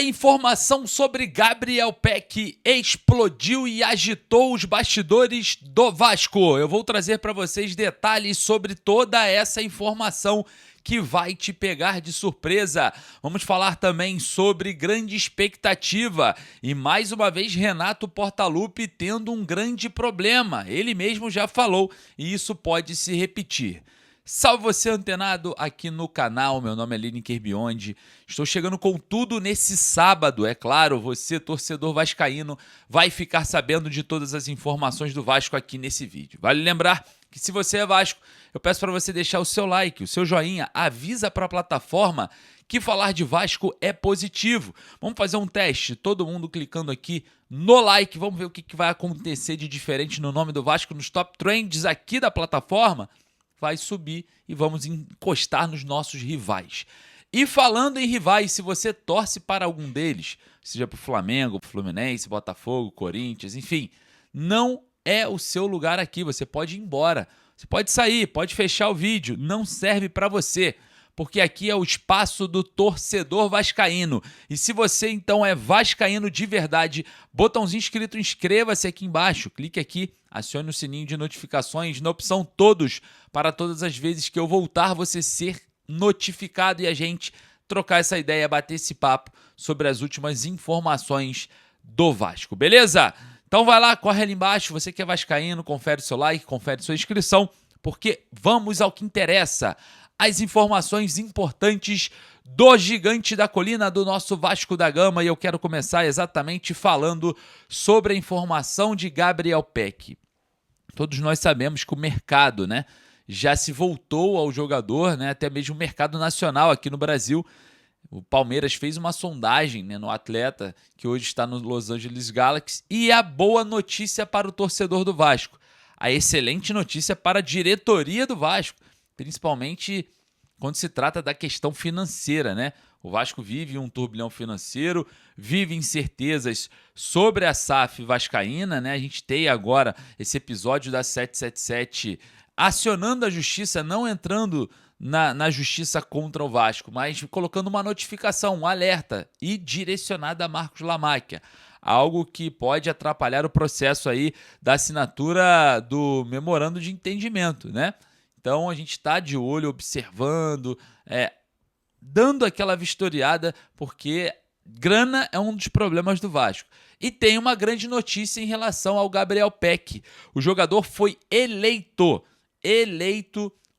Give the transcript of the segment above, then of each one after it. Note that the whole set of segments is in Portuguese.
A informação sobre Gabriel Peck explodiu e agitou os bastidores do Vasco. Eu vou trazer para vocês detalhes sobre toda essa informação que vai te pegar de surpresa. Vamos falar também sobre grande expectativa e mais uma vez Renato Portaluppi tendo um grande problema. Ele mesmo já falou e isso pode se repetir. Salve você antenado aqui no canal, meu nome é Lineker Biondi, estou chegando com tudo nesse sábado, é claro, você torcedor vascaíno vai ficar sabendo de todas as informações do Vasco aqui nesse vídeo. Vale lembrar que se você é Vasco, eu peço para você deixar o seu like, o seu joinha, avisa para a plataforma que falar de Vasco é positivo. Vamos fazer um teste, todo mundo clicando aqui no like, vamos ver o que vai acontecer de diferente no nome do Vasco nos top trends aqui da plataforma. Vai subir e vamos encostar nos nossos rivais. E falando em rivais, se você torce para algum deles, seja para o Flamengo, Fluminense, Botafogo, Corinthians, enfim, não é o seu lugar aqui, você pode ir embora, você pode sair, pode fechar o vídeo, não serve para você, porque aqui é o espaço do torcedor vascaíno. E se você então é vascaíno de verdade, botãozinho inscrito, inscreva-se aqui embaixo, clique aqui, acione o sininho de notificações na opção todos, para todas as vezes que eu voltar você ser notificado e a gente trocar essa ideia, bater esse papo sobre as últimas informações do Vasco, beleza? Então vai lá, corre ali embaixo, você que é vascaíno, confere seu like, confere sua inscrição, porque vamos ao que interessa. As informações importantes do Gigante da Colina, do nosso Vasco da Gama, e eu quero começar exatamente falando sobre a informação de Gabriel Peck. Todos nós sabemos que o mercado, já se voltou ao jogador, até mesmo o mercado nacional aqui no Brasil. O Palmeiras fez uma sondagem no atleta que hoje está no Los Angeles Galaxy, e a boa notícia para o torcedor do Vasco, a excelente notícia para a diretoria do Vasco, principalmente quando se trata da questão financeira, O Vasco vive um turbilhão financeiro, vive incertezas sobre a SAF vascaína, A gente tem agora esse episódio da 777 acionando a justiça, não entrando na justiça contra o Vasco, mas colocando uma notificação, um alerta e direcionada a Marcos Lamáquia. Algo que pode atrapalhar o processo aí da assinatura do memorando de entendimento, Então a gente está de olho, observando, dando aquela vistoriada, porque grana é um dos problemas do Vasco. E tem uma grande notícia em relação ao Gabriel Peck. O jogador foi eleito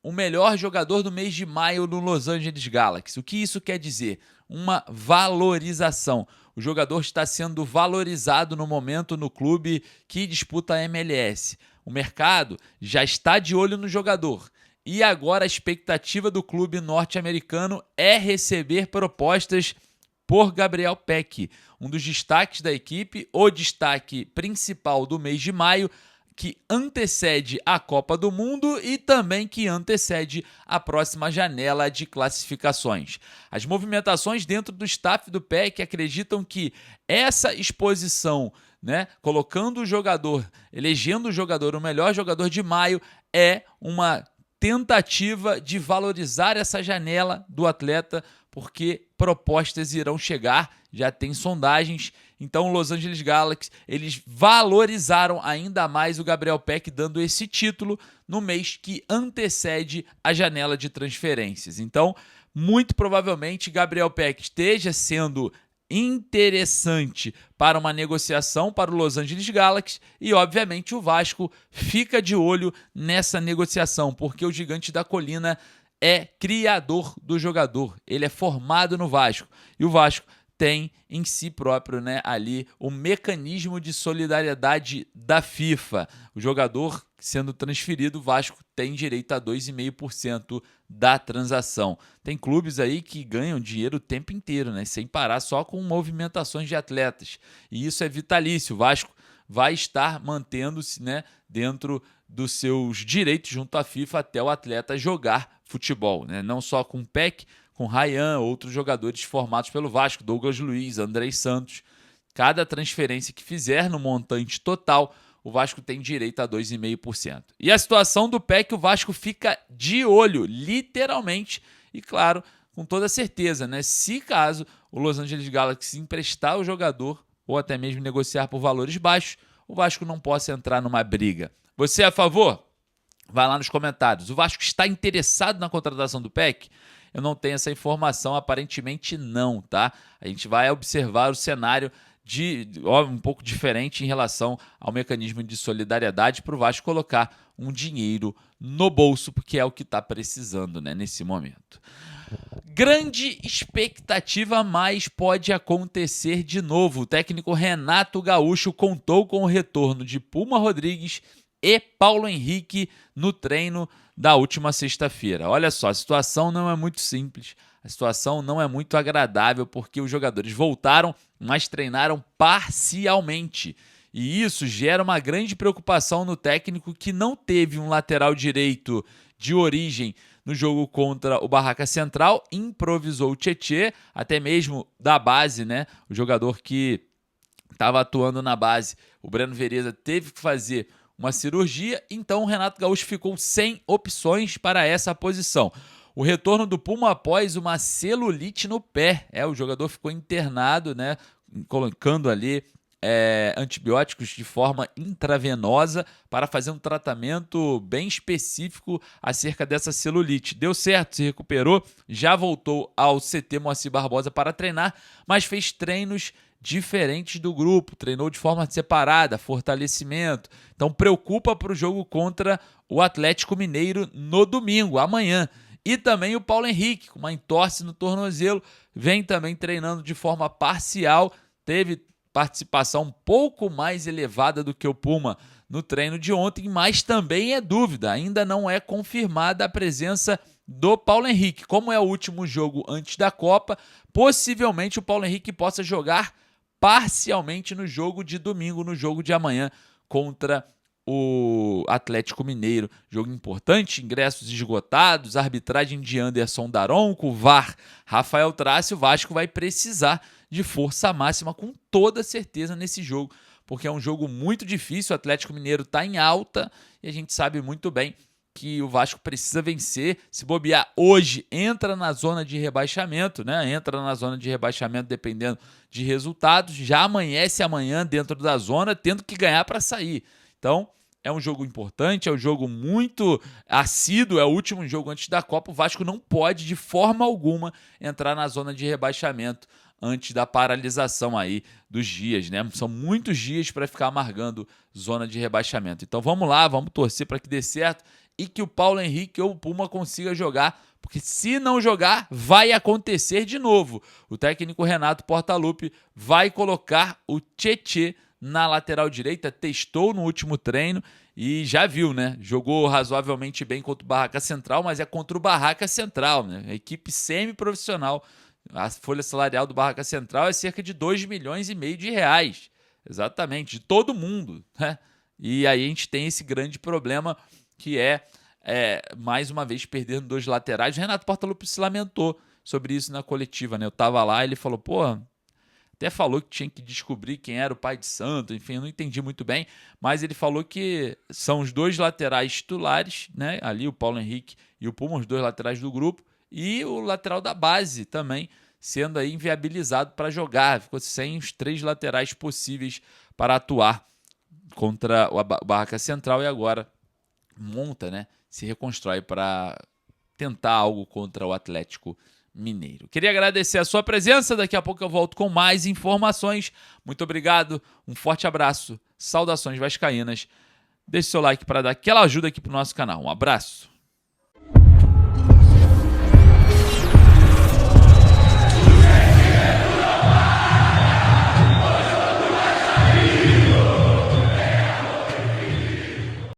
o melhor jogador do mês de maio no Los Angeles Galaxy. O que isso quer dizer? Uma valorização. O jogador está sendo valorizado no momento no clube que disputa a MLS. O mercado já está de olho no jogador. E agora a expectativa do clube norte-americano é receber propostas por Gabriel Peck, um dos destaques da equipe, o destaque principal do mês de maio, que antecede a Copa do Mundo e também que antecede a próxima janela de classificações. As movimentações dentro do staff do Peck acreditam que essa exposição, colocando o jogador, elegendo o jogador o melhor jogador de maio, é uma tentativa de valorizar essa janela do atleta, porque propostas irão chegar, já tem sondagens. Então o Los Angeles Galaxy, eles valorizaram ainda mais o Gabriel Peck, dando esse título no mês que antecede a janela de transferências. Então, muito provavelmente, Gabriel Peck esteja sendo interessante para uma negociação para o Los Angeles Galaxy e, obviamente, o Vasco fica de olho nessa negociação, porque o Gigante da Colina é criador do jogador, ele é formado no Vasco e o Vasco tem em si próprio ali o mecanismo de solidariedade da FIFA. O jogador sendo transferido, o Vasco tem direito a 2,5% da transação. Tem clubes aí que ganham dinheiro o tempo inteiro, sem parar, só com movimentações de atletas. E isso é vitalício. O Vasco vai estar mantendo-se dentro dos seus direitos junto à FIFA até o atleta jogar futebol. Não só com o Peck, com Ryan, outros jogadores formados pelo Vasco, Douglas Luiz, Andrei Santos. Cada transferência que fizer no montante total, o Vasco tem direito a 2,5%. E a situação do Peck, o Vasco fica de olho, literalmente. E claro, com toda certeza, né? Se caso o Los Angeles Galaxy emprestar o jogador ou até mesmo negociar por valores baixos, o Vasco não possa entrar numa briga. Você é a favor? Vai lá nos comentários. O Vasco está interessado na contratação do PEC? Eu não tenho essa informação, aparentemente não, tá? A gente vai observar o cenário um pouco diferente em relação ao mecanismo de solidariedade para o Vasco colocar um dinheiro no bolso, porque é o que está precisando, né, nesse momento. Grande expectativa, mas pode acontecer de novo. O técnico Renato Gaúcho contou com o retorno de Puma Rodrigues e Paulo Henrique no treino da última sexta-feira. Olha só, a situação não é muito simples, a situação não é muito agradável, porque os jogadores voltaram, mas treinaram parcialmente. E isso gera uma grande preocupação no técnico, que não teve um lateral direito de origem no jogo contra o Barraca Central, improvisou o Tietê, até mesmo da base, né? O jogador que estava atuando na base, o Breno Vereza, teve que fazer uma cirurgia, então o Renato Gaúcho ficou sem opções para essa posição. O retorno do Puma após uma celulite no pé. O jogador ficou internado, né, colocando ali antibióticos de forma intravenosa para fazer um tratamento bem específico acerca dessa celulite. Deu certo, se recuperou, já voltou ao CT Moacir Barbosa para treinar, mas fez treinos diferentes do grupo, treinou de forma separada, fortalecimento. Então preocupa para o jogo contra o Atlético Mineiro no domingo, amanhã. E também o Paulo Henrique, com uma entorse no tornozelo, vem também treinando de forma parcial, teve participação um pouco mais elevada do que o Puma no treino de ontem, mas também é dúvida, ainda não é confirmada a presença do Paulo Henrique. Como é o último jogo antes da Copa, possivelmente o Paulo Henrique possa jogar parcialmente no jogo de domingo, no jogo de amanhã contra o Atlético Mineiro. Jogo importante, ingressos esgotados, arbitragem de Anderson Daronco, VAR Rafael Trácio. O Vasco vai precisar de força máxima com toda certeza nesse jogo, porque é um jogo muito difícil. O Atlético Mineiro está em alta e a gente sabe muito bem que o Vasco precisa vencer. Se bobear hoje, entra na zona de rebaixamento, né? Entra na zona de rebaixamento dependendo de resultados. Já amanhece amanhã dentro da zona, tendo que ganhar para sair. Então, é um jogo importante, é um jogo muito assíduo, é o último jogo antes da Copa. O Vasco não pode, de forma alguma, entrar na zona de rebaixamento antes da paralisação aí dos dias, né? São muitos dias para ficar amargando zona de rebaixamento. Então vamos lá, vamos torcer para que dê certo e que o Paulo Henrique ou o Puma consiga jogar, porque se não jogar, vai acontecer de novo. O técnico Renato Portaluppi vai colocar o Tietê na lateral direita, testou no último treino e já viu, né? Jogou razoavelmente bem contra o Barraca Central, mas é contra o Barraca Central, né? A equipe semi-profissional. A folha salarial do Barraca Central é cerca de 2,5 milhões de reais. Exatamente, de todo mundo, né? E aí a gente tem esse grande problema que mais uma vez, perdendo 2 laterais. O Renato Portaluppi se lamentou sobre isso na coletiva, né? Eu tava lá e ele falou, até falou que tinha que descobrir quem era o pai de santo, enfim, eu não entendi muito bem, mas ele falou que são os 2 laterais titulares, né? Ali o Paulo Henrique e o Puma, os 2 laterais do grupo, e o lateral da base também sendo aí inviabilizado para jogar, ficou sem os 3 laterais possíveis para atuar contra o Barraca Central e agora monta, né? Se reconstrói para tentar algo contra o Atlético Mineiro. Queria agradecer a sua presença, daqui a pouco eu volto com mais informações. Muito obrigado, um forte abraço, saudações vascaínas. Deixe seu like para dar aquela ajuda aqui para o nosso canal. Um abraço.